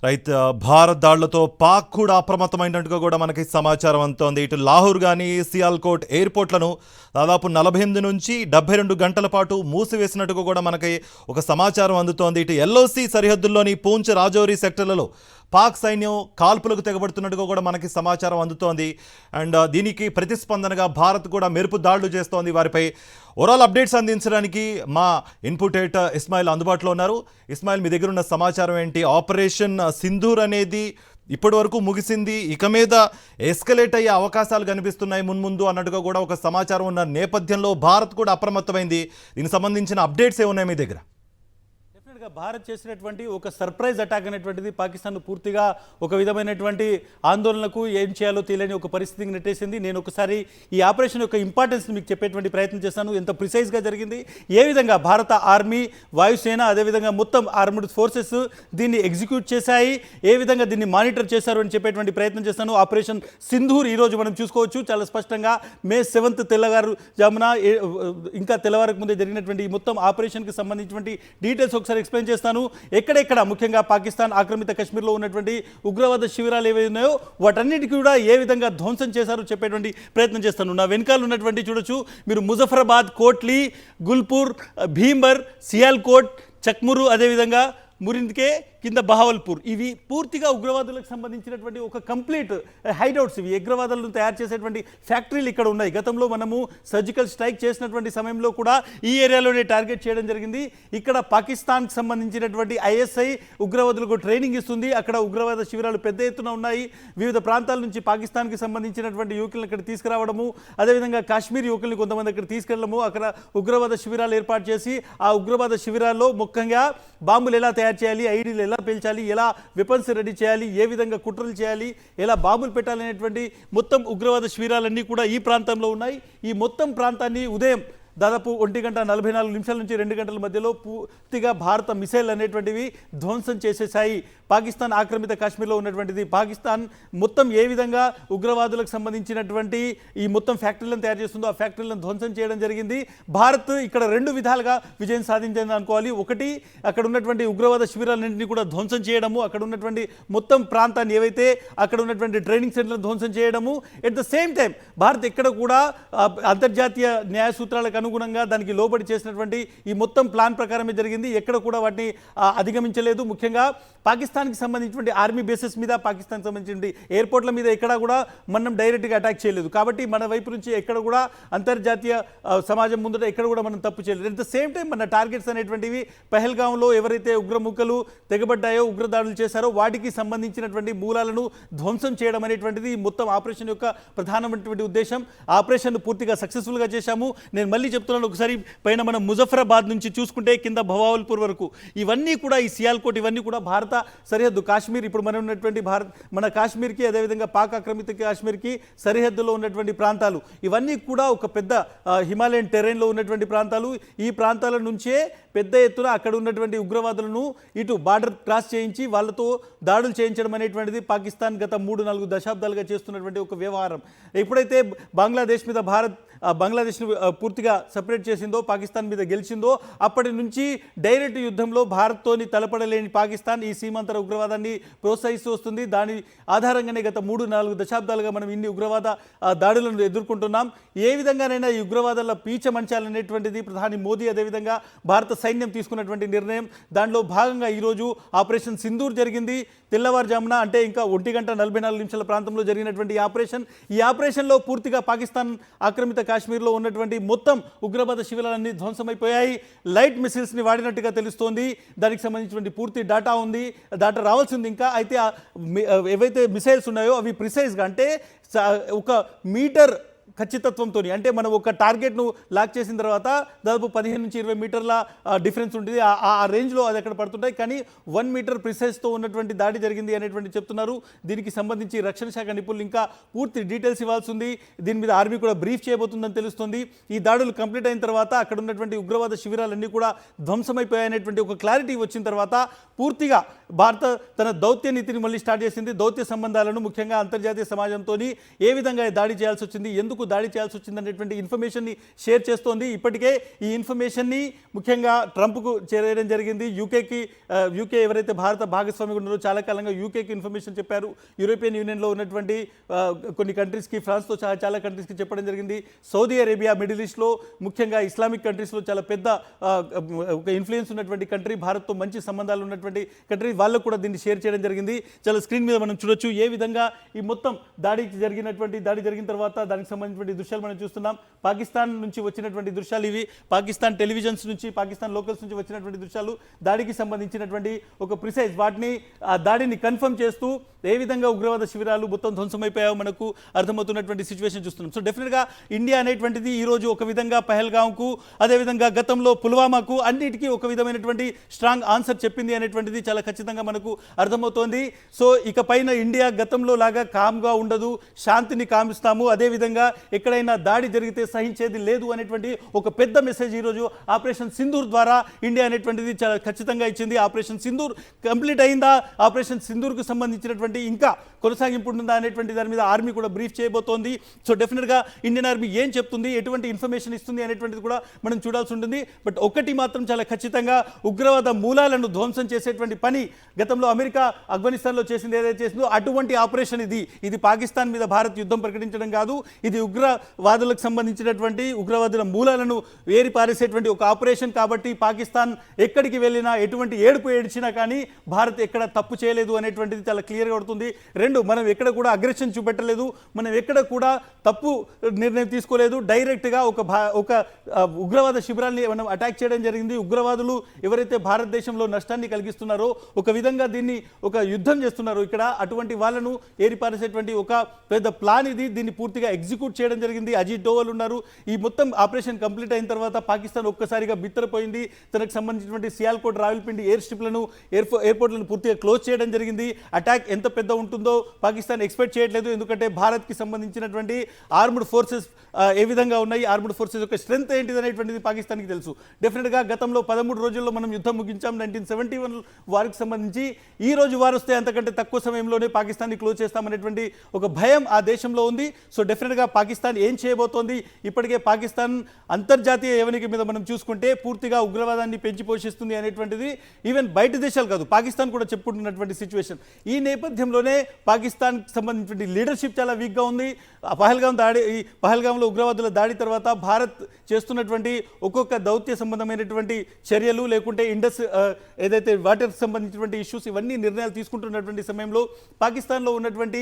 Right. Bharat దాడులతో పాక్ కూడా అప్రమత్తమైనట్టుగా కూడా మనకి సమాచారం అందుతోంది. ఇటు లాహోర్ కానీ సియాల్కోట్ ఎయిర్పోర్ట్లను దాదాపు 48 నుంచి 72 గంటల పాటు మూసివేసినట్టుగా కూడా మనకి ఒక సమాచారం అందుతోంది. ఇటు ఎల్ఓసి సరిహద్దుల్లోని పూంచ్ రాజౌరి సెక్టర్లలో పాక్ సైన్యం కాల్పులకు తెగబడుతున్నట్టుగా కూడా మనకి సమాచారం అందుతోంది. అండ్ దీనికి ప్రతిస్పందనగా భారత్ కూడా మెరుపు దాడులు చేస్తోంది వారిపై. ఓవరాల్ అప్డేట్స్ అందించడానికి మా ఇన్పుట్ ఎడిటర్ ఇస్మాయిల్ అందుబాటులో ఉన్నారు. ఇస్మాయిల్, మీ దగ్గర ఉన్న సమాచారం ఏంటి? ఆపరేషన్ సింధూర్ అనేది ఇప్పటి వరకు ముగిసింది, ఇక మీద ఎస్కలేట్ అయ్యే అవకాశాలు కనిపిస్తున్నాయి మున్ముందు అన్నట్టుగా కూడా ఒక సమాచారం ఉన్న నేపథ్యంలో భారత్ కూడా అప్రమత్తమైంది. దీనికి సంబంధించిన అప్డేట్స్ ఏమున్నాయి మీ దగ్గర? భారత్ చేసినటువంటి ఒక సర్ప్రైజ్ అటాక్ అనేటువంటిది పాకిస్తాన్ పూర్తిగా ఒక విధమైనటువంటి ఆందోళనకు ఏం చేయాలో తెలియని ఒక పరిస్థితికి నెట్టేసింది. నేను ఒకసారి ఈ ఆపరేషన్ యొక్క ఇంపార్టెన్స్ మీకు చెప్పేటువంటి ప్రయత్నం చేస్తాను. ఎంత ప్రిసైజ్గా జరిగింది, ఏ విధంగా భారత ఆర్మీ, వాయుసేన, అదేవిధంగా మొత్తం ఆర్మ్డ్ ఫోర్సెస్ దీన్ని ఎగ్జిక్యూట్ చేశాయి, ఏ విధంగా దీన్ని మానిటర్ చేశారు అని చెప్పేటువంటి ప్రయత్నం చేస్తాను. ఆపరేషన్ సింధూర్ ఈరోజు మనం చూసుకోవచ్చు చాలా స్పష్టంగా. మే 7 తెల్లవారు జామున ఇంకా తెల్లవారికి ముందే జరిగినటువంటి మొత్తం ఆపరేషన్కి సంబంధించినటువంటి డీటెయిల్స్ ఒకసారి ఎక్స్ప్లెయిన్ చేస్తాను. ఎక్కడెక్కడ ముఖ్యంగా పాకిస్తాన్ ఆక్రమిత కశ్మీర్లో ఉన్నటువంటి ఉగ్రవాద శిబిరాలు ఏవైతే ఉన్నాయో వాటన్నిటికీ కూడా ఏ విధంగా ధ్వంసం చేశారో చెప్పేటువంటి ప్రయత్నం చేస్తాను. నా వెనకాల ఉన్నటువంటి చూడొచ్చు మీరు, ముజఫరాబాద్, కోట్లీ, గుల్పూర్, భీంబర్, సియాల్కోట్, చక్మురు, అదేవిధంగా మురింద్కే, కింద బహావల్పూర్, ఇవి పూర్తిగా ఉగ్రవాదులకు సంబంధించినటువంటి ఒక కంప్లీట్ హైడౌట్స్. ఇవి ఉగ్రవాదులను తయారు చేసేటువంటి ఫ్యాక్టరీలు ఇక్కడ ఉన్నాయి. గతంలో మనము సర్జికల్ స్ట్రైక్ చేసినటువంటి సమయంలో కూడా ఈ ఏరియాలోనే టార్గెట్ చేయడం జరిగింది. ఇక్కడ పాకిస్తాన్కి సంబంధించినటువంటి ఐఎస్ఐ ఉగ్రవాదులకు ట్రైనింగ్ ఇస్తుంది. అక్కడ ఉగ్రవాద శిబిరాలు పెద్ద ఎత్తున ఉన్నాయి. వివిధ ప్రాంతాల నుంచి పాకిస్తాన్కి సంబంధించినటువంటి యువకులను ఇక్కడ తీసుకురావడము, అదేవిధంగా కాశ్మీర్ యువకుల్ని కొంతమంది అక్కడ తీసుకెళ్లడము, అక్కడ ఉగ్రవాద శిబిరాలు ఏర్పాటు చేసి ఆ ఉగ్రవాద శిబిరాల్లో ముఖ్యంగా బాంబులు ఎలా తయారు చేయాలి, ఐడీలు ఎలా పేల్చాలి, ఎలా వెపన్స్ రెడీ చేయాలి, ఏ విధంగా కుట్రలు చేయాలి, ఎలా బాంబులు పెట్టాలనేటువంటి మొత్తం ఉగ్రవాద శిబిరాలన్నీ కూడా ఈ ప్రాంతంలో ఉన్నాయి. ఈ మొత్తం ప్రాంతాన్ని ఉదయం దాదాపు 1:44 నుంచి 2 గంటల మధ్యలో పూర్తిగా భారత మిసైల్ అనేటువంటివి ధ్వంసం చేసేసాయి. పాకిస్తాన్ ఆక్రమిత కాశ్మీర్లో ఉన్నటువంటిది పాకిస్తాన్ మొత్తం ఏ విధంగా ఉగ్రవాదులకు సంబంధించినటువంటి ఈ మొత్తం ఫ్యాక్టరీలను తయారు చేస్తుందో ఆ ఫ్యాక్టరీలను ధ్వంసం చేయడం జరిగింది. భారత్ ఇక్కడ 2 విధాలుగా విజయం సాధించింది అనుకోవాలి. ఒకటి, అక్కడ ఉన్నటువంటి ఉగ్రవాద శిబిరాలన్నింటినీ కూడా ధ్వంసం చేయడము, అక్కడ ఉన్నటువంటి మొత్తం ప్రాంతాన్ని ఏవైతే అక్కడ ఉన్నటువంటి ట్రైనింగ్ సెంటర్లను ధ్వంసం చేయడము. At the same time Bharat ఎక్కడ కూడా అంతర్జాతీయ న్యాయ సూత్రాలకు అనుగుణంగా దానికి లోబడి చేసినటువంటి ఈ మొత్తం ప్లాన్ ప్రకారమే జరిగింది. ఎక్కడ కూడా వాటిని అధిగమించలేదు. ముఖ్యంగా పాకిస్తాన్కి సంబంధించినటువంటి ఆర్మీ బేసెస్ మీద, పాకిస్తాన్కి సంబంధించిన ఎయిర్పోర్ట్ల మీద ఎక్కడ కూడా మనం డైరెక్ట్గా అటాక్ చేయలేదు. కాబట్టి మన వైపు నుంచి ఎక్కడ కూడా అంతర్జాతీయ సమాజం ముందట ఎక్కడ కూడా మనం తప్పు చేయలేదు. అట్ ద సేమ్ టైం మన టార్గెట్స్ అనేటువంటివి పెహల్గాంలో ఎవరైతే ఉగ్రముఖలు తెగబడ్డాయో, ఉగ్రదాడులు చేశారో వాటికి సంబంధించినటువంటి మూలాలను ధ్వంసం చేయడం అనేటువంటిది మొత్తం ఆపరేషన్ యొక్క ప్రధానమైనటువంటి ఉద్దేశం. ఆపరేషన్ పూర్తిగా సక్సెస్ఫుల్గా చేశాము. నేను మళ్ళీ చెప్తున్నాను, ఒకసారి పైన మనం ముజఫరాబాద్ నుంచి చూసుకుంటే కింద భవావల్పూర్ వరకు ఇవన్నీ కూడా, ఈ సియాల్కోట్ ఇవన్నీ కూడా భారత సరిహద్దు. కాశ్మీర్ ఇప్పుడు మనం ఉన్నటువంటి మన కాశ్మీర్కి, అదేవిధంగా పాక్ ఆక్రమిత కాశ్మీర్కి సరిహద్దులో ఉన్నటువంటి ప్రాంతాలు ఇవన్నీ కూడా ఒక పెద్ద హిమాలయన్ టెరైన్లో ఉన్నటువంటి ప్రాంతాలు. ఈ ప్రాంతాల నుంచే పెద్ద ఎత్తున అక్కడ ఉన్నటువంటి ఉగ్రవాదులను ఇటు బార్డర్ క్రాస్ చేయించి వాళ్ళతో దాడులు చేయించడం అనేటువంటిది పాకిస్తాన్ గత 3-4 దశాబ్దాలుగా చేస్తున్నటువంటి ఒక వ్యవహారం. ఎప్పుడైతే బంగ్లాదేశ్ మీద బంగ్లాదేశ్ను పూర్తిగా సపరేట్ చేసిందో, పాకిస్తాన్ మీద గెలిచిందో, అప్పటి నుంచి డైరెక్ట్ యుద్ధంలో భారత్తోని తలపడలేని పాకిస్తాన్ ఈ సీమాంతర ఉగ్రవాదాన్ని ప్రోత్సహిస్తూ వస్తుంది. దాని ఆధారంగానే గత 3-4 దశాబ్దాలుగా మనం ఇన్ని ఉగ్రవాద దాడులను ఎదుర్కొంటున్నాం. ఏ విధంగానైనా ఈ ఉగ్రవాదాల పీచ మంచాలనేటువంటిది ప్రధాని మోదీ, అదేవిధంగా భారత సైన్యం తీసుకున్నటువంటి నిర్ణయం. దానిలో భాగంగా ఈరోజు ఆపరేషన్ సింధూర్ జరిగింది. తెల్లవారుజామున, అంటే ఇంకా 1:44 ప్రాంతంలో జరిగినటువంటి ఈ ఆపరేషన్లో పూర్తిగా పాకిస్తాన్ ఆక్రమిత కాశ్మీర్లో ఉన్నటువంటి మొత్తం ఉగ్రవాద శిబిరాలన్నీ ధ్వంసమైపోయాయి. లైట్ మిసైల్స్ని వాడినట్టుగా తెలుస్తోంది. దానికి సంబంధించినటువంటి పూర్తి డేటా ఉంది, డేటా రావాల్సింది ఇంకా. అయితే ఏవైతే మిసైల్స్ ఉన్నాయో అవి ప్రిసైజ్గా, అంటే 1 మీటర్ ఖచ్చితత్వంతో, అంటే మనం ఒక టార్గెట్ను లాక్ చేసిన తర్వాత దాదాపు 15 నుంచి 20 మీటర్ల డిఫరెన్స్ ఉంటుంది. ఆ రేంజ్లో అది అక్కడ పడుతుంటాయి. కానీ 1 మీటర్ ప్రిసైజ్తో ఉన్నటువంటి దాడి జరిగింది అనేటువంటి చెప్తున్నారు. దీనికి సంబంధించి రక్షణ శాఖ నిపుణులు ఇంకా పూర్తి డీటెయిల్స్ ఇవ్వాల్సి ఉంది. దీని మీద ఆర్మీ కూడా బ్రీఫ్ చేయబోతుందని తెలుస్తుంది. ఈ దాడులు కంప్లీట్ అయిన తర్వాత అక్కడ ఉన్నటువంటి ఉగ్రవాద శిబిరాలన్నీ కూడా ధ్వంసమైపోయాయనేటువంటి ఒక క్లారిటీ వచ్చిన తర్వాత పూర్తిగా భారత తన దౌత్య నీతిని మళ్ళీ స్టార్ట్ చేసింది. దౌత్య సంబంధాలను ముఖ్యంగా అంతర్జాతీయ సమాజంతో ఏ విధంగా దాడి చేయాల్సి వచ్చింది, ఎందుకు ఎందుకు దాడి చేయాల్సి వచ్చిందనేటువంటి ఇన్ఫర్మేషన్ని షేర్ చేస్తోంది. ఇప్పటికే ఈ ఇన్ఫర్మేషన్ని ముఖ్యంగా ట్రంప్కు చేరడం జరిగింది. యూకే ఎవరైతే భారత భాగస్వామిగా ఉన్నారో చాలా కాలంగా యూకేకి ఇన్ఫర్మేషన్ చెప్పారు. యూరోపియన్ యూనియన్లో ఉన్నటువంటి కొన్ని కంట్రీస్కి, ఫ్రాన్స్తో చాలా కంట్రీస్కి చెప్పడం జరిగింది. సౌదీ అరేబియా, మిడిల్ ఈస్ట్లో ముఖ్యంగా ఇస్లామిక్ కంట్రీస్లో చాలా పెద్ద ఒక ఇన్ఫ్లుయెన్స్ ఉన్నటువంటి కంట్రీ, భారత్తో మంచి సంబంధాలు ఉన్నటువంటి కంట్రీ, వాళ్ళకు కూడా దీన్ని షేర్ చేయడం జరిగింది. చాలా స్క్రీన్ మీద మనం చూడొచ్చు ఏ విధంగా ఈ మొత్తం దాడి జరిగిన తర్వాత దానికి సంబంధించినటువంటి దృశ్యాలు మనం చూస్తున్నాం. పాకిస్తాన్ నుంచి వచ్చినటువంటి దృశ్యాలు ఇవి. పాకిస్తాన్ టెలివిజన్స్ నుంచి, పాకిస్తాన్ లోకల్స్ నుంచి వచ్చినటువంటి దృశ్యాలు, దాడికి సంబంధించినటువంటి ఒక ప్రిసైజ్ వాటిని ఆ దాడిని కన్ఫర్మ్ చేస్తూ ఏ విధంగా ఉగ్రవాద శిబిరాలు మొత్తం ధ్వంసమైపోయాయో మనకు అర్థమవుతున్నటువంటి సిచ్యువేషన్ చూస్తున్నాం. సో డెఫినెట్గా ఇండియా అనేటువంటిది ఈరోజు ఒక విధంగా పహల్గాంకు, అదేవిధంగా గతంలో పుల్వామాకు అన్నిటికీ ఒక విధమైనటువంటి స్ట్రాంగ్ ఆన్సర్ చెప్పింది అనేటువంటిది చాలా ఖచ్చితంగా మనకు అర్థమవుతోంది. సో ఇక పైన ఇండియా గతంలో లాగా కామ్గా ఉండదు, శాంతిని కామిస్తాము, అదేవిధంగా ఎక్కడైనా దాడి జరిగితే సహించేది లేదు అనేటువంటి ఒక పెద్ద మెసేజ్ ఈరోజు ఆపరేషన్ సింధూర్ ద్వారా ఇండియా అనేటువంటిది చాలా ఖచ్చితంగా ఇచ్చింది. ఆపరేషన్ సింధూర్ కంప్లీట్ అయిందా, ఆపరేషన్ సింధూర్కు సంబంధించినటువంటి ఇంకా కొనసాగింపు ఉంటుందా అనేటువంటి దాని మీద ఆర్మీ కూడా బ్రీఫ్ చేయబోతోంది. సో డెఫినెట్గా ఇండియన్ ఆర్మీ ఏం చెప్తుంది, ఎటువంటి ఇన్ఫర్మేషన్ ఇస్తుంది అనేటువంటిది కూడా మనం చూడాల్సి ఉంటుంది. బట్ ఒకటి మాత్రం చాలా ఖచ్చితంగా, ఉగ్రవాద మూలాలను ధ్వంసం చేసేటువంటి పని గతంలో అమెరికా ఆఫ్ఘనిస్తాన్లో చేసింది ఏదైతే చేసిందో అటువంటి ఆపరేషన్ ఇది పాకిస్తాన్ మీద భారత్ యుద్ధం ప్రకటించడం కాదు, ఇది ఉగ్రవాదులకు సంబంధించినటువంటి ఉగ్రవాదుల మూలాలను వేరి పారేసేటువంటి ఒక ఆపరేషన్. కాబట్టి పాకిస్తాన్ ఎక్కడికి వెళ్ళినా, ఎటువంటి ఏడుపు ఏడ్చినా కానీ భారత్ ఎక్కడ తప్పు చేయలేదు అనేటువంటిది చాలా క్లియర్గా పడుతుంది. రెండు, మనం ఎక్కడ కూడా అగ్రెషన్ చూపెట్టలేదు, మనం ఎక్కడ కూడా తప్పు నిర్ణయం తీసుకోలేదు. డైరెక్ట్గా ఒక ఉగ్రవాద శిబిరాల్ని మనం అటాక్ చేయడం జరిగింది. ఉగ్రవాదులు ఎవరైతే భారతదేశంలో నష్టాన్ని కలిగిస్తున్నారో, ఒక విధంగా దీన్ని ఒక యుద్ధం చేస్తున్నారో ఇక్కడ, అటువంటి వాళ్ళను ఏరిపారేసేటువంటి ఒక పెద్ద ప్లాన్ ఇది. దీన్ని పూర్తిగా ఎగ్జిక్యూట్ చేయడం జరిగింది. అజిత్ డోవల్ ఉన్నారు. ఈ మొత్తం ఆపరేషన్ కంప్లీట్ అయిన తర్వాత పాకిస్తాన్ ఒక్కసారిగా బిత్తరపోయింది. తనకు సంబంధించినటువంటి సియాల్కోట్, రావల్పిండి ఎయిర్ స్ట్రిప్లను, ఎయిర్పోర్ట్లను పూర్తిగా క్లోజ్ చేయడం జరిగింది. అటాక్ ఎంత పెద్ద ఉంటుందో పాకిస్తాన్ ఎక్స్పెక్ట్ చేయట్లేదు. ఎందుకంటే భారత్కి సంబంధించినటువంటి ఆర్మ్డ్ ఫోర్సెస్ ఏ విధంగా ఉన్నాయి, ఆర్మ్డ్ ఫోర్సెస్ యొక్క స్ట్రెంత్ ఏంటిది అనేటువంటిది పాకిస్తాన్కి తెలుసు. డెఫినెట్గా గతంలో 13 రోజుల్లో మనం యుద్ధం ముగించాం 1971 వారికి సంబంధించి. ఈ రోజు వారు వస్తే అంతకంటే తక్కువ సమయంలోనే పాకిస్తాన్ని క్లోజ్ చేస్తామనేటువంటి ఒక భయం ఆ దేశంలో ఉంది. సో డెఫినెట్గా పాకిస్తాన్ ఏం చేయబోతోంది, ఇప్పటికే పాకిస్తాన్ అంతర్జాతీయ యవనిక మీద మనం చూసుకుంటే పూర్తిగా ఉగ్రవాదాన్ని పెంచి పోషిస్తుంది అనేటువంటిది ఈవెన్ బయట దేశాలు కాదు, పాకిస్తాన్ కూడా చెప్పుకుంటున్నటువంటి సిచ్యువేషన్. ఈ నేపథ్యంలోనే పాకిస్తాన్కి సంబంధించిన లీడర్షిప్ చాలా వీక్గా ఉంది. పహల్గాంలో ఉగ్రవాదుల దాడి తర్వాత భారత్ చేస్తున్నటువంటి ఒక్కొక్క దౌత్య సంబంధమైనటువంటి చర్యలు, లేకుంటే ఏదైతే వాటర్కి సంబంధించినటువంటి ఇష్యూస్, ఇవన్నీ నిర్ణయాలు తీసుకుంటున్నటువంటి సమయంలో పాకిస్తాన్లో ఉన్నటువంటి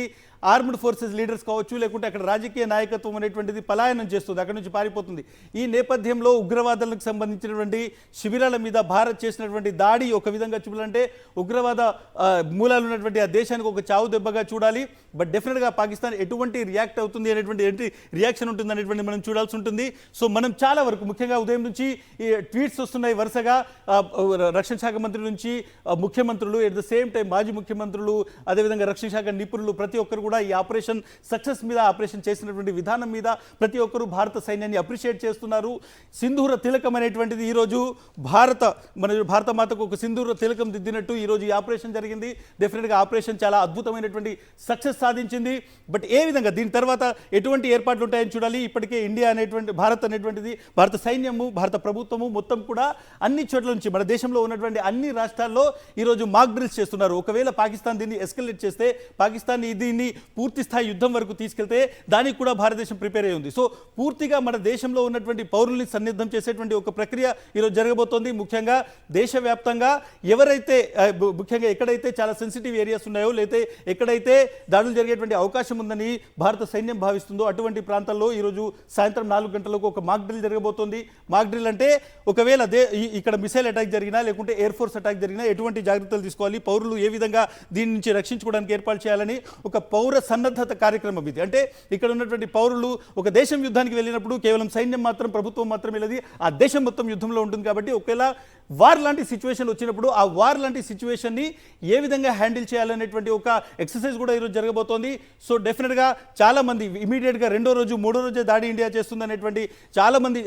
ఆర్మ్డ్ ఫోర్సెస్ లీడర్స్ కావచ్చు, లేకుంటే అక్కడ రాజకీయ నాయకత్వం అనేటువంటిది పలాయనం చేస్తుంది, అక్కడ నుంచి పారిపోతుంది. ఈ నేపథ్యంలో ఉగ్రవాదులకు సంబంధించినటువంటి శిబిరాల మీద భారత్ చేసినటువంటి దాడి ఒక విధంగా చూడాలంటే ఉగ్రవాద మూలాలు ఉన్నటువంటి ఆ దేశానికి ఒక చావు దెబ్బగా చూడాలి. బట్ డెఫినెట్గా పాకిస్తాన్ ఎటువంటి రియాక్ట్ అవుతుంది అనేటువంటి, ఏంటి రియాక్షన్ ఉంటుంది అనేటువంటి మనం చూడాల్సి ఉంటుంది. సో మనం చాలా వరకు ముఖ్యంగా ఉదయం నుంచి ఈ ట్వీట్స్ వస్తున్నాయి వరుసగా రక్షణ శాఖ మంత్రి నుంచి ముఖ్యమంత్రులు, ఎట్ ద సేమ్ టైం మాజీ ముఖ్యమంత్రులు, అదేవిధంగా రక్షణ శాఖ నిపుణులు, ప్రతి ఒక్కరు కూడా ఈ ఆపరేషన్ సక్సెస్ మీద, ఆపరేషన్ చేసినటువంటి విధానం మీద ప్రతి ఒక్కరు భారత సైన్యాన్ని అప్రిషియేట్ చేస్తున్నారు. సింధూర తిలకం అనేటువంటిది ఈరోజు భారత మాతకు ఒక సింధూర తిలకం దిద్దినట్టు ఈరోజు ఈ ఆపరేషన్ జరిగింది. డెఫినెట్గా ఆపరేషన్ చాలా అద్భుతమైనటువంటి సక్సెస్ సాధించింది. బట్ ఏ విధంగా దీని తర్వాత ఎటువంటి ఏర్పాట్లు ఉంటాయని చూడాలి. ఇప్పటికే భారత్ అనేటువంటిది, భారత సైన్యము, భారత ప్రభుత్వము మొత్తం కూడా అన్ని చోట్ల నుంచి మన దేశంలో ఉన్నటువంటి అన్ని రాష్ట్రాల్లో ఈరోజు మాక్ డ్రిల్స్ చేస్తున్నారు. ఒకవేళ పాకిస్తాన్ దీన్ని ఎస్కలేట్ చేస్తే, పాకిస్తాన్ దీన్ని పూర్తి స్థాయి యుద్ధం వరకు తీసుకెళ్తే దానికి కూడా భారతదేశం ప్రిపేర్ అయి ఉంది. సో పూర్తిగా మన దేశంలో ఉన్నటువంటి పౌరుల్ని సన్నిద్ధం చేసేటువంటి ఒక ప్రక్రియ ఈరోజు జరగబోతోంది. ముఖ్యంగా దేశవ్యాప్తంగా ఎవరైతే ముఖ్యంగా ఎక్కడైతే చాలా సెన్సిటివ్ ఏరియాస్ ఉన్నాయో, లేతే ఎక్కడైతే దాడులు జరిగేటువంటి అవకాశం ఉందని భారత సైన్యం భావిస్తుందో అటువంటి ప్రాంతాల్లో ఈరోజు సాయంత్రం 4 గంటలకు ఒక మాక్ డ్రిల్ జరగబోతోంది. మాక్ డ్రిల్ అంటే ఒకవేళ ఇక్కడ మిసైల్ అటాక్ జరిగినా, లేకుంటే ఎయిర్ ఫోర్స్ అటాక్ జరిగినా ఎటువంటి జాగ్రత్తలు తీసుకోవాలి, పౌరులు ఏ విధంగా దీని నుంచి రక్షించుకోవడానికి ఏర్పాటు చేయాలని ఒక పౌర సన్నద్ధత కార్యక్రమం ఇది. అంటే ఇక్కడ ఉన్నటువంటి పౌరులు ఒక దేశం యుద్ధానికి వెళ్ళినప్పుడు కేవలం సైన్యం మాత్రం, ప్రభుత్వం మాత్రం వెళ్ళదు, ఆ దేశం మొత్తం యుద్ధంలో ఉంటుంది. కాబట్టి ఒకవేళ వార్ లాంటి సిచ్యువేషన్ వచ్చినప్పుడు ఆ వార్ లాంటి సిచ్యువేషన్ని ఏ విధంగా హ్యాండిల్ చేయాలనేటువంటి ఒక ఎక్సర్సైజ్ కూడా ఈరోజు జరగబోతోంది. సో డెఫినెట్గా చాలా మంది ఇమీడియట్గా రెండో రోజు మూడో రోజే దాడి ఇండియా చేస్తుంది అనేటువంటి చాలా మంది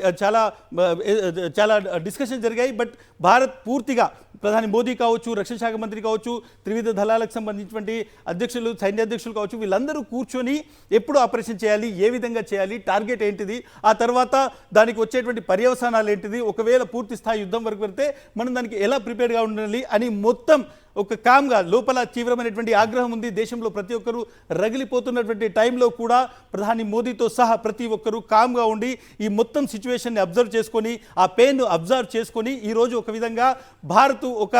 చాలా డిస్కషన్ జరిగాయి. బట్ భారత్ పూర్తిగా ప్రధాని మోదీ కావచ్చు, రక్షణ శాఖ మంత్రి కావచ్చు, త్రివిధ దళాలకు సంబంధించినటువంటి అధ్యక్షులు, సైన్యాధ్యక్షులు కావచ్చు, వీళ్ళందరూ కూర్చొని ఎప్పుడు ఆపరేషన్ చేయాలి, ఏ విధంగా చేయాలి, టార్గెట్ ఏంటిది, ఆ తర్వాత దానికి వచ్చేటువంటి పర్యవసానాలు ఏంటిది, ఒకవేళ పూర్తి స్థాయి యుద్ధం వరకు వెళ్తే మనం దానికి ఎలా ప్రిపేర్గా ఉండాలి అని మొత్తం ఒక కామ్గా, లోపల తీవ్రమైనటువంటి ఆగ్రహం ఉంది. దేశంలో ప్రతి ఒక్కరూ రగిలిపోతున్నటువంటి టైంలో కూడా ప్రధాని మోదీతో సహా ప్రతి ఒక్కరూ కామ్గా ఉండి ఈ మొత్తం సిచ్యువేషన్ని అబ్జర్వ్ చేసుకొని, ఆ పెయిన్ను అబ్జర్వ్ చేసుకొని ఈరోజు ఒక విధంగా భారత్ ఒక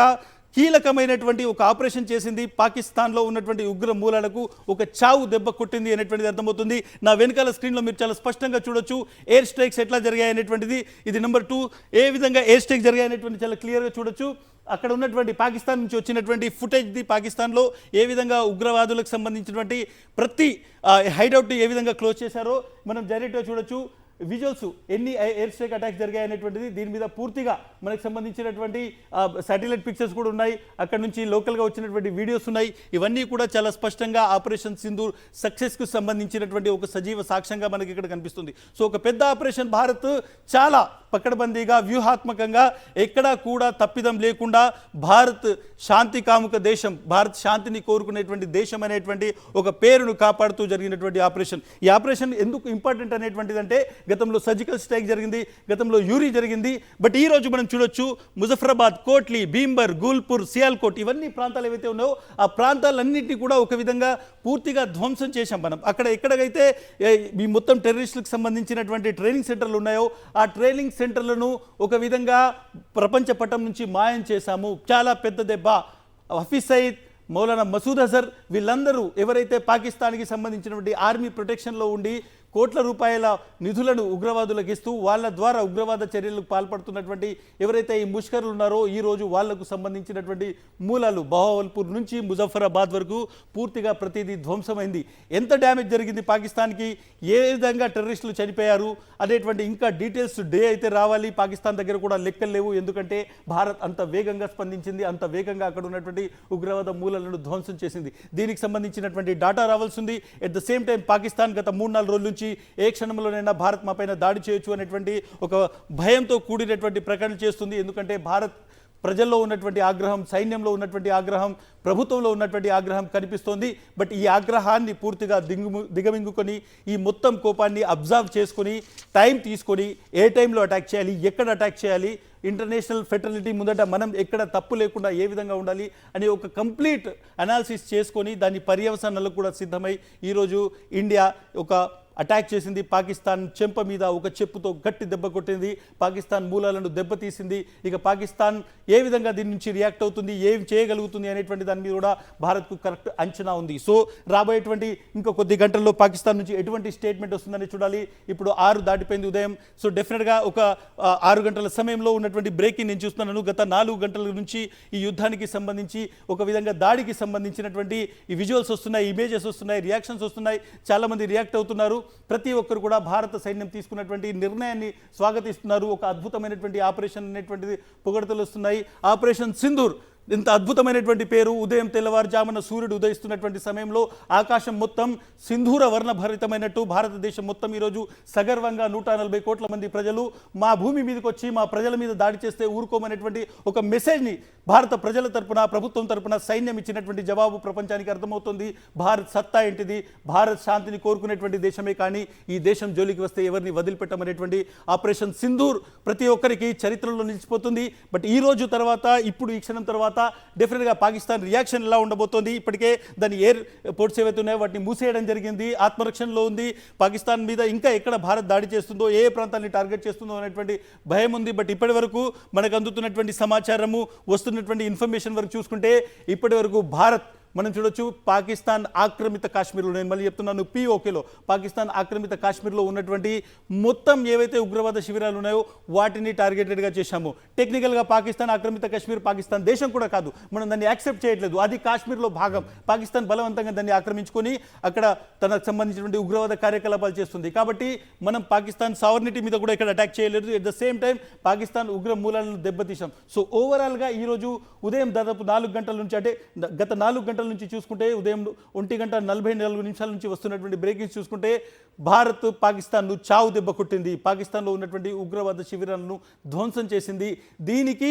కీలకమైనటువంటి ఒక ఆపరేషన్ చేసింది. పాకిస్తాన్లో ఉన్నటువంటి ఉగ్ర మూలాలకు ఒక చావు దెబ్బ కొట్టింది అనేటువంటిది అర్థమవుతుంది. నా వెనకాల స్క్రీన్లో మీరు చాలా స్పష్టంగా చూడొచ్చు ఎయిర్ స్ట్రైక్స్ ఎట్లా జరిగాయి అనేటువంటిది. ఇది నెంబర్ 2. ఏ విధంగా ఎయిర్ స్ట్రైక్ జరిగాయి అనేటువంటి చాలా క్లియర్గా చూడొచ్చు. అక్కడ ఉన్నటువంటి పాకిస్తాన్ నుంచి వచ్చినటువంటి ఫుటేజ్ది, పాకిస్తాన్లో ఏ విధంగా ఉగ్రవాదులకు సంబంధించినటువంటి ప్రతి హైడౌట్ని ఏ విధంగా క్లోజ్ చేశారో మనం డైరెక్ట్గా చూడొచ్చు. విజువల్స్ ఎన్ని ఎయిర్ స్ట్రైక్ అటాక్స్ జరిగాయి అనేటువంటిది దీని మీద పూర్తిగా మనకు సంబంధించినటువంటి శాటిలైట్ పిక్చర్స్ కూడా ఉన్నాయి. అక్కడ నుంచి లోకల్గా వచ్చినటువంటి వీడియోస్ ఉన్నాయి. ఇవన్నీ కూడా చాలా స్పష్టంగా ఆపరేషన్ సింధూర్ సక్సెస్కు సంబంధించినటువంటి ఒక సజీవ సాక్ష్యంగా మనకి ఇక్కడ కనిపిస్తుంది. సో ఒక పెద్ద ఆపరేషన్ భారత్ చాలా పకడ్బందీగా, వ్యూహాత్మకంగా, ఎక్కడా కూడా తప్పిదం లేకుండా భారత్ శాంతి కాముక దేశం, భారత్ శాంతిని కోరుకునేటువంటి దేశం అనేటువంటి ఒక పేరును కాపాడుతూ జరిగినటువంటి ఆపరేషన్. ఈ ఆపరేషన్ ఎందుకు ఇంపార్టెంట్ అనేటువంటిది అంటే, గతంలో సర్జికల్ స్ట్రైక్ జరిగింది, గతంలో యూరీ జరిగింది. బట్ ఈ రోజు మనం చూడొచ్చు ముజఫరాబాద్, కోట్లీ, భీంబర్, గూల్పూర్, సియాల్కోట్, ఇవన్నీ ప్రాంతాలు ఏవైతే ఉన్నాయో ఆ ప్రాంతాలన్నింటినీ కూడా ఒక విధంగా పూర్తిగా ధ్వంసం చేశాం మనం. అక్కడ ఎక్కడైతే ఈ మొత్తం టెర్రరిస్టులకు సంబంధించినటువంటి ట్రైనింగ్ సెంటర్లు ఉన్నాయో ఆ ట్రైనింగ్ సెంటర్లను ఒక విధంగా ప్రపంచ పటం నుంచి మాయం చేశాము. చాలా పెద్ద దెబ్బ. హఫీజ్ సయీద్, మౌలానా మసూద్ అజర్, వీళ్ళందరూ ఎవరైతే పాకిస్తాన్కి సంబంధించినటువంటి ఆర్మీ ప్రొటెక్షన్లో ఉండి కోట్ల రూపాయల నిధులను ఉగ్రవాదులకు ఇస్తూ వాళ్ళ ద్వారా ఉగ్రవాద చర్యలకు పాల్పడుతున్నటువంటి ఎవరైతే ఈ ముష్కరులు ఉన్నారో ఈ రోజు వాళ్లకు సంబంధించినటువంటి మూలాలు బహావల్పూర్ నుంచి ముజఫరాబాద్ వరకు పూర్తిగా ప్రతిదీ ధ్వంసమైంది. ఎంత డ్యామేజ్ జరిగింది పాకిస్తాన్కి, ఏ విధంగా టెర్రరిస్టులు చనిపోయారు అనేటువంటి ఇంకా డీటెయిల్స్ డే అయితే రావాలి. పాకిస్తాన్ దగ్గర కూడా లెక్కలు లేవు. ఎందుకంటే భారత్ అంత వేగంగా స్పందించింది, అంత వేగంగా అక్కడ ఉన్నటువంటి ఉగ్రవాద మూలాలను ధ్వంసం చేసింది. దీనికి సంబంధించినటువంటి డాటా రావాల్సి ఉంది. At the same time Pakistan గత 3-4 రోజుల నుంచి ఏ క్షణంలోనైనా భారత్ మా పైన దాడి చేయొచ్చు అనేటువంటి ఒక భయంతో కూడినటువంటి ప్రకటన చేస్తుంది. ఎందుకంటే భారత్ ప్రజల్లో ఉన్నటువంటి ఆగ్రహం, సైన్యంలో ఉన్నటువంటి ఆగ్రహం, ప్రభుత్వంలో ఉన్నటువంటి ఆగ్రహం కనిపిస్తోంది. బట్ ఈ ఆగ్రహాన్ని పూర్తిగా దిగమింగుకొని ఈ మొత్తం కోపాన్ని అబ్జర్వ్ చేసుకొని టైం తీసుకొని ఏ టైంలో అటాక్ చేయాలి, ఎక్కడ అటాక్ చేయాలి, ఇంటర్నేషనల్ ఫెటర్నిటీ ముందట మనం ఎక్కడ తప్పు లేకుండా ఏ విధంగా ఉండాలి అని ఒక కంప్లీట్ అనాలిసిస్ చేసుకొని దాని పర్యవసానాలకు కూడా సిద్ధమై ఈరోజు ఇండియా ఒక అటాక్ చేసింది. పాకిస్తాన్ చెంప మీద ఒక చెప్పుతో గట్టి దెబ్బ కొట్టింది. పాకిస్తాన్ మూలాలను దెబ్బతీసింది. ఇక పాకిస్తాన్ ఏ విధంగా దీని నుంచి రియాక్ట్ అవుతుంది, ఏం చేయగలుగుతుంది అనేటువంటి దాని మీద కూడా భారత్కు కరెక్ట్ అంచనా ఉంది. సో రాబోయేటువంటి ఇంకో కొద్ది గంటల్లో పాకిస్తాన్ నుంచి ఎటువంటి స్టేట్మెంట్ వస్తుందని చూడాలి. ఇప్పుడు 6 దాటిపోయింది ఉదయం. సో డెఫినెట్గా ఒక 6 గంటల సమయంలో ఉన్నటువంటి బ్రేకింగ్ నేను చూస్తున్నాను. గత 4 గంటల నుంచి ఈ యుద్ధానికి సంబంధించి ఒక విధంగా దాడికి సంబంధించినటువంటి ఈ విజువల్స్ వస్తున్నాయి, ఇమేజెస్ వస్తున్నాయి, రియాక్షన్స్ వస్తున్నాయి. చాలామంది రియాక్ట్ అవుతున్నారు. ప్రతి ఒక్కరు కూడా భారత సైన్యం తీసుకున్నటువంటి నిర్ణయాన్ని స్వాగతిస్తున్నారు. ఒక అద్భుతమైనటువంటి ఆపరేషన్ అనేటువంటిది పొగడతలు వస్తున్నాయి. ఆపరేషన్ సింధూర్ ఇంత అద్భుతమైనటువంటి పేరు. ఉదయం తెల్లవారుజామున సూర్యుడు ఉదయిస్తున్నటువంటి సమయంలో ఆకాశం మొత్తం సింధూర వర్ణభరితమైనట్టు భారతదేశం మొత్తం ఈరోజు సగర్వంగా 140 కోట్ల మంది ప్రజలు మా భూమి మీదకి వచ్చి మా ప్రజల మీద దాడి చేస్తే ఊరుకోమనేటువంటి ఒక మెసేజ్ని భారత ప్రజల తరపున, ప్రభుత్వం తరపున సైన్యం ఇచ్చినటువంటి జవాబు ప్రపంచానికి అర్థమవుతుంది. భారత్ సత్తా ఏంటిది, భారత్ శాంతిని కోరుకునేటువంటి దేశమే, కానీ ఈ దేశం జోలికి వస్తే ఎవరిని వదిలిపెట్టమనేటువంటి ఆపరేషన్ సింధూర్ ప్రతి ఒక్కరికి చరిత్రలో నిలిచిపోతుంది. బట్ ఈ రోజు తర్వాత, ఇప్పుడు ఈ క్షణం తర్వాత డెఫినెట్గా పాకిస్తాన్ రియాక్షన్ ఎలా ఉండబోతోంది. ఇప్పటికే దాని ఎయిర్ పోర్ట్స్ ఏవైతే ఉన్నాయో వాటిని మూసేయడం జరిగింది. ఆత్మరక్షణలో ఉంది. పాకిస్తాన్ మీద ఇంకా ఎక్కడ భారత్ దాడి చేస్తుందో, ఏ ప్రాంతాన్ని టార్గెట్ చేస్తుందో అనేటువంటి భయం ఉంది. బట్ ఇప్పటి వరకు మనకు అందుతున్నటువంటి సమాచారము, వస్తున్నటువంటి ఇన్ఫర్మేషన్ వరకు చూసుకుంటే ఇప్పటి వరకు భారత్ మనం చూడొచ్చు పాకిస్తాన్ ఆక్రమిత కాశ్మీర్లో, నేను మళ్ళీ చెప్తున్నాను POKలో, పాకిస్తాన్ ఆక్రమిత కాశ్మీర్లో ఉన్నటువంటి మొత్తం ఏవైతే ఉగ్రవాద శిబిరాలు ఉన్నాయో వాటిని టార్గెటెడ్గా చేశాము. టెక్నికల్గా పాకిస్తాన్ ఆక్రమిత కాశ్మీర్ పాకిస్తాన్ దేశం కూడా కాదు, మనం దాన్ని యాక్సెప్ట్ చేయట్లేదు. అది కాశ్మీర్లో భాగం. పాకిస్తాన్ బలవంతంగా దాన్ని ఆక్రమించుకొని అక్కడ తనకు సంబంధించినటువంటి ఉగ్రవాద కార్యకలాపాలు చేస్తుంది. కాబట్టి మనం పాకిస్తాన్ సావర్నిటీ మీద కూడా ఇక్కడ అటాక్ చేయలేదు. At the same time Pakistan ఉగ్ర మూలాలను దెబ్బతీశాం. సో ఓవరాల్గా ఈరోజు ఉదయం దాదాపు 4 గంటల నుంచి, అంటే గత 4 గంటల నుంచి చూసుకుంటే ఉదయం 1:44 నుంచి వస్తున్నటువంటి బ్రేకింగ్స్ చూసుకుంటే భారత్ పాకిస్తాన్ను చావు దెబ్బ కొట్టింది. పాకిస్తాన్లో ఉన్నటువంటి ఉగ్రవాద శిబిరాలను ధ్వంసం చేసింది. దీనికి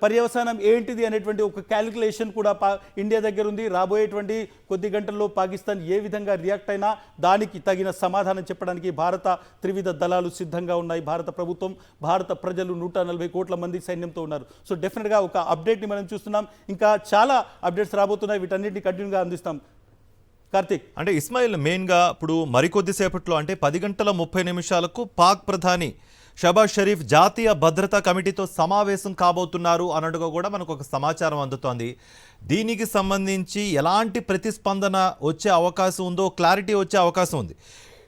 పర్యవసానం ఏంటిది అనేటువంటి ఒక క్యాలిక్యులేషన్ కూడా ఇండియా దగ్గర ఉంది. రాబోయేటువంటి కొద్ది గంటల్లో పాకిస్తాన్ ఏ విధంగా రియాక్ట్ అయినా దానికి తగిన సమాధానం చెప్పడానికి భారత త్రివిధ దళాలు సిద్ధంగా ఉన్నాయి. భారత ప్రభుత్వం, భారత ప్రజలు 140 కోట్ల మంది సైన్యంతో ఉన్నారు. సో డెఫినెట్గా ఒక అప్డేట్ని మనం చూస్తున్నాం. ఇంకా చాలా అప్డేట్స్ రాబోతున్నాయి. వీటన్నిటిని కంటిన్యూగా అందిస్తాం. కార్తీక్, అంటే ఇస్మాయిల్ మెయిన్గా ఇప్పుడు మరికొద్దిసేపట్లో అంటే 10:30 పాక్ ప్రధాని షబాజ్ షరీఫ్ జాతీయ భద్రతా కమిటీతో సమావేశం కాబోతున్నారు అన్నట్టుగా కూడా మనకు ఒక సమాచారం అందుతోంది. దీనికి సంబంధించి ఎలాంటి ప్రతిస్పందన వచ్చే అవకాశం ఉందో క్లారిటీ వచ్చే అవకాశం ఉంది.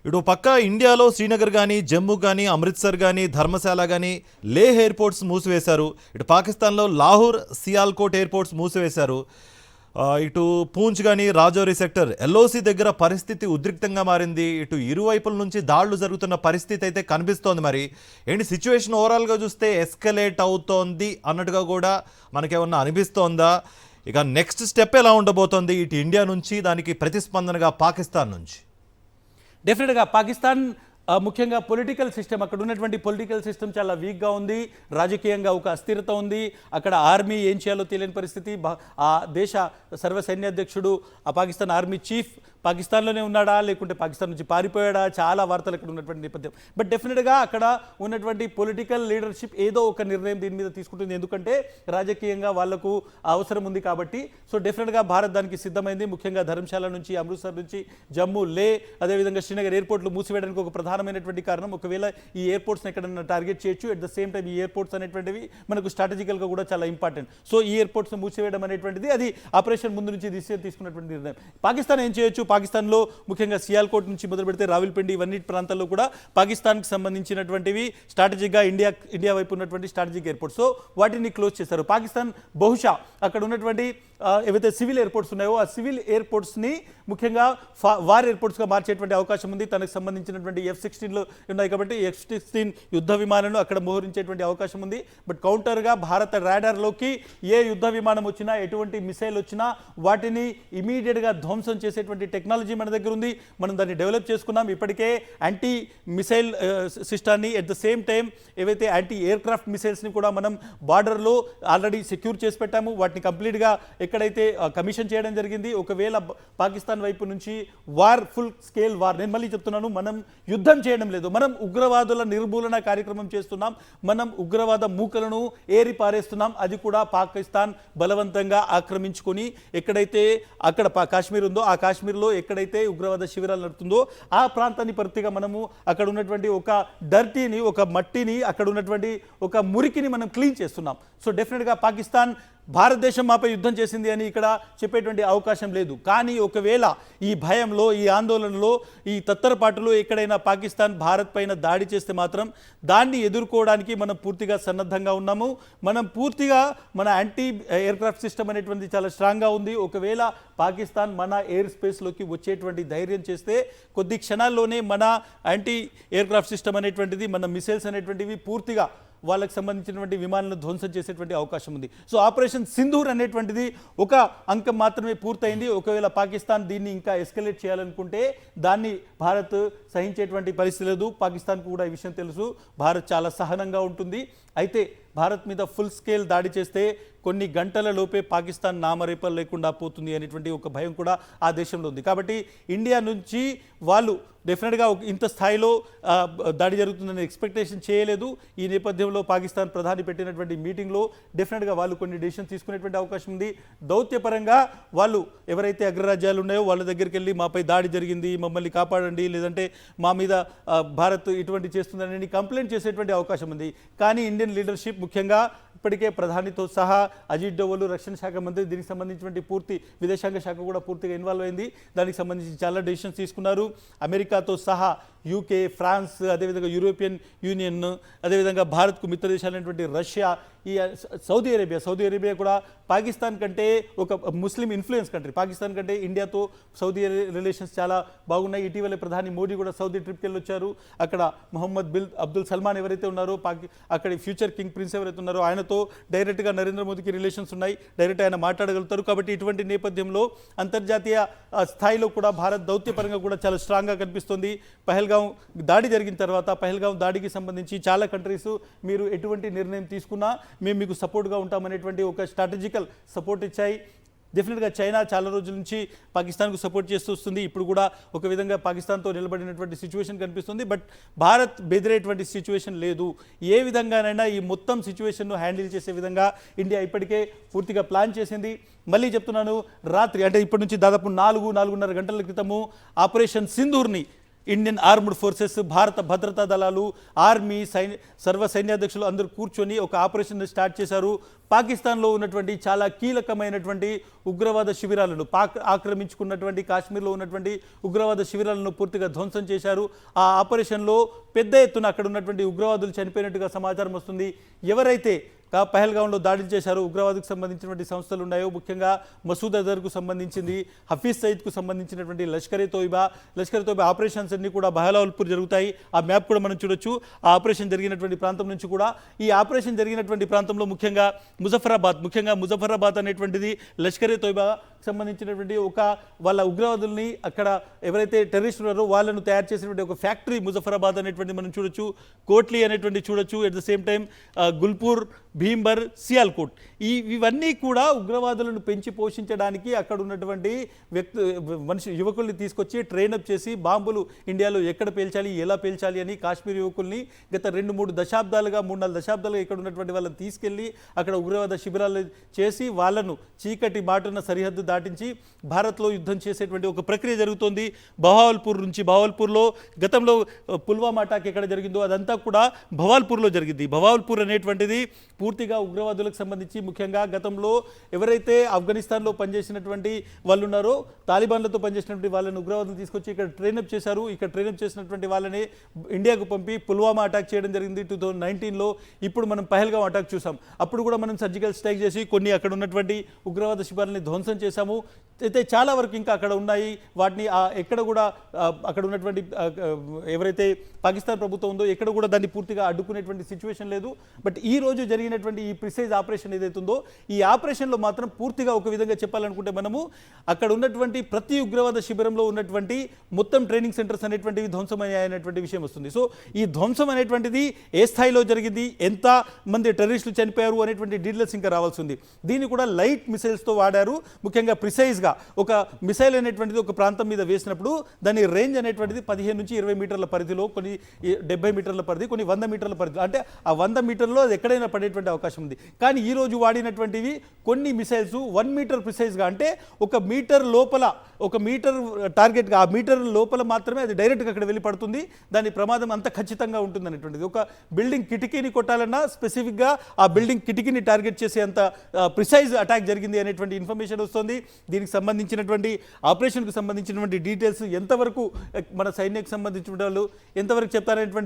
ఇటు పక్క ఇండియాలో శ్రీనగర్ కానీ, జమ్మూ కానీ, అమృత్సర్ కానీ, ధర్మశాల కానీ, లేహ్ ఎయిర్పోర్ట్స్ మూసివేశారు. ఇటు పాకిస్తాన్లో లాహోర్, సియాల్కోట్ ఎయిర్పోర్ట్స్ మూసివేశారు. ఇటు పూంచ్ కానీ, రాజౌరి సెక్టర్, ఎల్ఓసి దగ్గర పరిస్థితి ఉద్రిక్తంగా మారింది. ఇటు ఇరువైపుల నుంచి దాడులు జరుగుతున్న పరిస్థితి అయితే కనిపిస్తోంది. మరి ఏంటి సిచ్యువేషన్ ఓవరాల్గా చూస్తే ఎస్కలేట్ అవుతోంది అన్నట్టుగా కూడా మనకేమన్నా అనిపిస్తోందా? ఇక నెక్స్ట్ స్టెప్ ఎలా ఉండబోతోంది ఇటు ఇండియా నుంచి, దానికి ప్రతిస్పందనగా పాకిస్తాన్ నుంచి? డెఫినెట్గా పాకిస్తాన్ ముఖ్యంగా పొలిటికల్ సిస్టమ్, అక్కడ ఉన్నటువంటి పొలిటికల్ సిస్టమ్ చాలా వీక్గా ఉంది. రాజకీయంగా ఒక అస్థిరత ఉంది. అక్కడ ఆర్మీ ఏం చేయాలో తెలియని పరిస్థితి. ఆ దేశ సర్వసైన్యాధ్యక్షుడు, ఆ పాకిస్తాన్ ఆర్మీ చీఫ్ పాకిస్తాన్లోనే ఉన్నాడా లేకుంటే పాకిస్తాన్ నుంచి పారిపోయాడా, చాలా వార్తలు అక్కడ ఉన్నటువంటి నేపథ్యం. బట్ డెఫినెట్గా అక్కడ ఉన్నటువంటి పొలిటికల్ లీడర్షిప్ ఏదో ఒక నిర్ణయం దీని మీద తీసుకుంటుంది. ఎందుకంటే రాజకీయంగా వాళ్లకు అవసరం ఉంది కాబట్టి. సో డెఫినెట్గా భారత్ దానికి సిద్ధమైంది. ముఖ్యంగా ధర్మశాల నుంచి, అమృత్సర్ నుంచి, జమ్మూ, లే, అదేవిధంగా శ్రీనగర్ ఎయిర్పోర్ట్లు మూసివేయడానికి ఒక ప్రధానమైనటువంటి కారణం. ఒకవేళ ఈ ఎయిర్పోర్ట్స్ని ఎక్కడైనా టార్గెట్ చేయొచ్చు. అట్ ద సేమ్ టైం ఈ ఎయిర్పోర్ట్స్ అనేటువంటివి మనకు స్ట్రాటజికల్గా కూడా చాలా ఇంపార్టెంట్. సో ఈ ఎయిర్పోర్ట్స్ని మూసివేయడం అనేటువంటిది అది ఆపరేషన్ ముందు నుంచి తీసుకున్నటువంటి నిర్ణయం. పాకిస్తాన్ ఏం చేయొచ్చు? పాకిస్తాన్లో ముఖ్యంగా సియాల్కోట్ నుంచి మొదలు పెడితే రావిల్పిండి, ఇవన్నీ ప్రాంతాల్లో కూడా పాకిస్తాన్కి సంబంధించినటువంటివి స్ట్రాటజిక్గా ఇండియా వైపు ఉన్నటువంటి స్ట్రాటజిక్ ఎయిర్పోర్ట్స్. సో వాటిని క్లోజ్ చేశారు. పాకిస్తాన్ బహుశా అక్కడ ఉన్నటువంటి ఏవైతే సివిల్ ఎయిర్పోర్ట్స్ ఉన్నాయో ఆ సివిల్ ఎయిర్పోర్ట్స్ని ముఖ్యంగా వార్ ఎయిర్పోర్ట్స్గా మార్చేటువంటి అవకాశం ఉంది. తనకు సంబంధించినటువంటి F-16లు ఉన్నాయి కాబట్టి F-16 యుద్ధ విమానాలను అక్కడ మోహరించేటువంటి అవకాశం ఉంది. బట్ కౌంటర్గా భారత రాడార్లోకి ఏ యుద్ధ విమానం వచ్చినా, ఎటువంటి మిసైల్ వచ్చినా వాటిని ఇమీడియట్గా ధ్వంసం చేసేటువంటి టెక్నాలజీ మన దగ్గర ఉంది. మనం దాన్ని డెవలప్ చేసుకున్నాం. ఇప్పటికే యాంటీ మిసైల్ సిస్టాన్ని, ఎట్ ద సేమ్ టైం ఏవైతే యాంటీ ఎయిర్క్రాఫ్ట్ మిసైల్స్ని కూడా మనం బార్డర్లో ఆల్రెడీ సెక్యూర్ చేసి పెట్టాము. వాటిని కంప్లీట్గా ఎక్కడైతే కమిషన్ చేయడం జరిగింది. ఒకవేళ పాకిస్తాన్ వైపు నుంచి ఫుల్ స్కేల్ వార్, నేను మళ్ళీ చెప్తున్నాను, మనం యుద్ధం చేయడం లేదు, మనం ఉగ్రవాదుల నిర్మూలన కార్యక్రమం చేస్తున్నాం. మనం ఉగ్రవాద మూకలను ఏరి పారేస్తున్నాం. అది కూడా పాకిస్తాన్ బలవంతంగా ఆక్రమించుకొని ఎక్కడైతే అక్కడ కాశ్మీర్ ఉందో ఆ కాశ్మీర్లో ఎక్కడైతే ఉగ్రవాద శిబిరాలు నడుతుందో ఆ ప్రాంతాన్ని పరిధిగా మనము అక్కడ ఉన్నటువంటి ఒక డర్టీని, ఒక మట్టిని, అక్కడ ఉన్నటువంటి ఒక మురికిని మనం క్లీన్ చేస్తున్నాం. సో డెఫినెట్గా పాకిస్తాన్ భారతదేశం మాపై యుద్ధం చేసింది అని ఇక్కడ చెప్పేటువంటి అవకాశం లేదు. కానీ ఒకవేళ ఈ భయంలో, ఈ ఆందోళనలో, ఈ తత్తరపాటులో ఎక్కడైనా పాకిస్తాన్ భారత్ పైన దాడి చేస్తే మాత్రం దాన్ని ఎదుర్కోవడానికి మనం పూర్తిగా సన్నద్ధంగా ఉన్నాము. మనం పూర్తిగా మన యాంటీ ఎయిర్క్రాఫ్ట్ సిస్టమ్ అనేటువంటి చాలా స్ట్రాంగ్గా ఉంది. ఒకవేళ పాకిస్తాన్ మన ఎయిర్ స్పేస్లోకి వచ్చేటువంటి ధైర్యం చేస్తే కొద్ది క్షణాల్లోనే మన యాంటీ ఎయిర్క్రాఫ్ట్ సిస్టమ్ అనేటువంటిది, మన మిసైల్స్ అనేటువంటివి పూర్తిగా వాళ్ళకి సంబంధించినటువంటి విమానాలను ధ్వంసం చేసేటువంటి అవకాశం ఉంది. సో ఆపరేషన్ సింధూర్ అనేటువంటిది ఒక అంకం మాత్రమే పూర్తయింది. ఒకవేళ పాకిస్తాన్ దీన్ని ఇంకా ఎస్కలేట్ చేయాలనుకుంటే దాన్ని భారత్ సహించేటువంటి పరిస్థితి లేదు. పాకిస్తాన్కు కూడా ఈ విషయం తెలుసు. భారత్ చాలా సహనంగా ఉంటుంది. అయితే భారత్ మీద ఫుల్ స్కేల్ దాడి చేస్తే కొన్ని గంటల లోపే పాకిస్తాన్ నామరేపలు లేకుండా పోతుంది అనేటువంటి ఒక భయం కూడా ఆ దేశంలో ఉంది. కాబట్టి ఇండియా నుంచి వాళ్ళు డెఫినెట్గా ఇంత స్థాయిలో దాడి జరుగుతుందని ఎక్స్పెక్టేషన్ చేయలేదు. ఈ నేపథ్యంలో పాకిస్తాన్ ప్రధాని పెట్టినటువంటి మీటింగ్లో డెఫినెట్గా వాళ్ళు కొన్ని డెసిషన్స్ తీసుకునేటువంటి అవకాశం ఉంది. దౌత్యపరంగా వాళ్ళు ఎవరైతే అగ్రరాజ్యాలు ఉన్నాయో వాళ్ళ దగ్గరికి వెళ్ళి మాపై దాడి జరిగింది, మమ్మల్ని కాపాడండి, లేదంటే మా మీద భారత్ ఇటువంటి చేస్తుందని కంప్లైంట్ చేసేటువంటి అవకాశం ఉంది. కానీ ఇండియన్ లీడర్షిప్, ముఖ్యంగా ఇప్పటికే ప్రధానితో సహా అజిత్ డోవల్ రక్షణ శాఖ మంత్రి, దీనికి సంబంధించినటువంటి పూర్తి విదేశాంగ శాఖ కూడా పూర్తిగా ఇన్వాల్వ్ అయింది. దానికి సంబంధించి చాలా డెసిషన్స్ తీసుకున్నారు. అమెరికాతో సహా యూకే, ఫ్రాన్స్, అదేవిధంగా యూరోపియన్ యూనియన్, అదేవిధంగా భారత్కు మిత్ర దేశాలైనటువంటి రష్యా, ఈ సౌదీ అరేబియా కూడా పాకిస్తాన్ కంటే ఒక ముస్లిం ఇన్ఫ్లుయెన్స్ కంట్రీ. పాకిస్తాన్ కంటే ఇండియాతో సౌదీ రిలేషన్స్ చాలా బాగున్నాయి. ఇటీవల ప్రధాని మోడీ కూడా సౌదీ ట్రిప్కి వెళ్ళి వచ్చారు. అక్కడ మొహమ్మద్ బిన్ అబ్దుల్ సల్మాన్ ఎవరైతే ఉన్నారో అక్కడ ఫ్యూచర్ కింగ్ ప్రిన్స్ ఎవరైతే ఉన్నారో ఆయనతో డైరెక్ట్గా నరేంద్ర మోదీకి రిలేషన్స్ ఉన్నాయి, డైరెక్ట్ ఆయన మాట్లాడగలుగుతారు. కాబట్టి ఇటువంటి నేపథ్యంలో అంతర్జాతీయ స్థాయిలో కూడా భారత్ దౌత్యపరంగా కూడా చాలా స్ట్రాంగ్గా కనిపిస్తుంది. పహల్గాం దాడి జరిగిన తర్వాత పహల్గాం దాడికి సంబంధించి చాలా కంట్రీస్ మీరు ఎటువంటి నిర్ణయం తీసుకున్నా మేము మీకు సపోర్ట్గా ఉంటామనేటువంటి ఒక స్ట్రాటజికల్ సపోర్ట్ ఇచ్చాయి. డెఫినెట్గా చైనా చాలా రోజుల నుంచి పాకిస్తాన్కు సపోర్ట్ చేస్తూ వస్తుంది. ఇప్పుడు కూడా ఒక విధంగా పాకిస్తాన్తో నిలబడినటువంటి సిచ్యువేషన్ కనిపిస్తుంది. బట్ భారత్ బెదిరేటువంటి సిచ్యువేషన్ లేదు. ఏ విధంగానైనా ఈ మొత్తం సిచ్యువేషన్ను హ్యాండిల్ చేసే విధంగా ఇండియా ఇప్పటికే పూర్తిగా ప్లాన్ చేసింది. మళ్ళీ చెప్తున్నాను, రాత్రి అంటే ఇప్పటి నుంచి దాదాపు 4-4:30 గంటల క్రితము ఆపరేషన్ సింధూర్ని ఇండియన్ ఆర్మ్డ్ ఫోర్సెస్, భారత భద్రతా దళాలు, ఆర్మీ, సర్వ సైన్యాధ్యక్షులు అందరూ కూర్చొని ఒక ఆపరేషన్ స్టార్ట్ చేశారు. పాకిస్తాన్లో ఉన్నటువంటి చాలా కీలకమైనటువంటి ఉగ్రవాద శిబిరాలను, ఆక్రమించుకున్నటువంటి కాశ్మీర్లో ఉన్నటువంటి ఉగ్రవాద శిబిరాలను పూర్తిగా ధ్వంసం చేశారు. ఆ ఆపరేషన్లో పెద్ద ఎత్తున అక్కడ ఉన్నటువంటి ఉగ్రవాదులు చనిపోయినట్టుగా సమాచారం వస్తుంది. ఎవరైతే పహల్గాంలో దాడులు చేశారు, ఉగ్రవాదుకు సంబంధించినటువంటి సంస్థలు ఉన్నాయో, ముఖ్యంగా మసూద్ అజర్కు సంబంధించింది, హఫీజ్ సయీద్కు సంబంధించినటువంటి లష్కర్ ఏ తోయిబా ఆపరేషన్స్ అన్ని కూడా బహలాల్పూర్ జరుగుతాయి. ఆ మ్యాప్ కూడా మనం చూడొచ్చు. ఆ ఆపరేషన్ జరిగినటువంటి ప్రాంతం నుంచి కూడా ఈ ఆపరేషన్ జరిగినటువంటి ప్రాంతంలో ముఖ్యంగా ముజఫరాబాద్ అనేటువంటిది లష్కర్ ఏ తోయిబా సంబంధించినటువంటి ఒక వాళ్ళ ఉగ్రవాదుల్ని, అక్కడ ఎవరైతే టెర్రరిస్టులు ఉన్నారో వాళ్ళను తయారు చేసినటువంటి ఒక ఫ్యాక్టరీ ముజఫరాబాద్ అనేటువంటి మనం చూడొచ్చు. కోట్లీ అనేటువంటి చూడొచ్చు. At the same time Gulpur, Bhimber, Sialkot, ఇవన్నీ కూడా ఉగ్రవాదులను పెంచి పోషించడానికి అక్కడ ఉన్నటువంటి యువకుల్ని తీసుకొచ్చి ట్రైనప్ చేసి బాంబులు ఇండియాలో ఎక్కడ పేల్చాలి, ఎలా పేల్చాలి అని కాశ్మీర్ యువకుల్ని గత 2-3 దశాబ్దాలుగా 3-4 దశాబ్దాలుగా ఇక్కడ ఉన్నటువంటి వాళ్ళని తీసుకెళ్ళి అక్కడ ఉగ్రవాద శిబిరాలు చేసి వాళ్ళను చీకటి బాటున సరిహద్దు దాటించి భారత్లో యుద్ధం చేసేటువంటి ఒక ప్రక్రియ జరుగుతోంది. బహావల్పూర్లో గతంలో పుల్వామా అటాక్ ఎక్కడ జరిగిందో అదంతా కూడా భవాల్పూర్లో జరిగింది. భవాల్పూర్ అనేటువంటిది పూర్తిగా ఉగ్రవాదులకు సంబంధించి, ముఖ్యంగా గతంలో ఎవరైతే ఆఫ్ఘనిస్తాన్లో పనిచేసినటువంటి వాళ్ళు ఉన్నారో, తాలిబాన్లతో పనిచేసినటువంటి వాళ్ళని ఉగ్రవాదులు తీసుకొచ్చి ఇక్కడ ట్రైనప్ చేశారు. ఇక్కడ ట్రైనప్ చేసినటువంటి వాళ్ళని ఇండియాకు పంపి పుల్వామా అటాక్ చేయడం జరిగింది 2019లో. ఇప్పుడు మనం పహల్గాం అటాక్ చూసాం. అప్పుడు కూడా మనం సర్జికల్ స్ట్రైక్ చేసి కొన్ని అక్కడ ఉన్నటువంటి ఉగ్రవాద శిబిరాలని ధ్వంసం చేశాము. అయితే చాలా వరకు ఇంకా అక్కడ ఉన్నాయి. వాటిని ఎక్కడ కూడా అక్కడ ఉన్నటువంటి ఎవరైతే పాకిస్తాన్ ప్రభుత్వం ఉందో ఎక్కడ కూడా దాన్ని పూర్తిగా అడ్డుకునేటువంటి సిచ్యువేషన్ లేదు. బట్ ఈ రోజు జరిగినటువంటి ఈ ప్రిసైజ్ ఆపరేషన్ ఏదైతే ఉందో, ఈ ఆపరేషన్లో మాత్రం పూర్తిగా ఒక విధంగా చెప్పాలనుకుంటే మనము అక్కడ ఉన్నటువంటి ప్రతి ఉగ్రవాద శిబిరంలో ఉన్నటువంటి మొత్తం ట్రైనింగ్ సెంటర్స్ అనేటువంటివి ధ్వంసమయ్యాయనేటువంటి విషయం వస్తుంది. సో ఈ ధ్వంసం అనేటువంటిది ఏ స్థాయిలో జరిగింది, ఎంత మంది టెర్రరిస్టులు చనిపోయారు అనేటువంటి డీటెయిల్స్ ఇంకా రావాల్సి ఉంది. దీన్ని కూడా లైట్ మిసైల్స్తో వాడారు. ముఖ్యంగా ప్రిసైజ్గా ఒక మిసైల్ అనేటువంటిది ఒక ప్రాంతం మీద వేసినప్పుడు దాని రేంజ్ అనేటువంటిది 15 నుంచి 20 మీటర్ల పరిధిలో, కొన్ని 70 మీటర్ల పరిధి, కొన్ని 100 మీటర్ల పరిధి, అంటే ఆ 100 మీటర్లో అది ఎక్కడైనా పడేటువంటి అవకాశం ఉంది. కానీ ఈ రోజు వాడినటువంటివి కొన్ని మిసైల్స్ 1 మీటర్ ప్రిసైజ్గా, అంటే 1 మీటర్ లోపల, 1 మీటర్ టార్గెట్గా, ఆ మీటర్ లోపల మాత్రమే అది డైరెక్ట్గా అక్కడ వెళ్ళి పడుతుంది. దాని ప్రమాదం అంత ఖచ్చితంగా ఉంటుంది అనేటువంటిది. ఒక బిల్డింగ్ కిటికీని కొట్టాలన్నా స్పెసిఫిక్గా ఆ బిల్డింగ్ కిటికీని టార్గెట్ చేసే అంత ప్రిసైజ్ అటాక్ జరిగింది అనేటువంటి ఇన్ఫర్మేషన్ వస్తుంది. దీనికి సంబంధించినటువంటి ఆపరేషన్కు సంబంధించినటువంటి డీటెయిల్స్ ఎంతవరకు మన సైన్యకు సంబంధించిన వాళ్ళు ఎంతవరకు చెప్తారనేటువంటి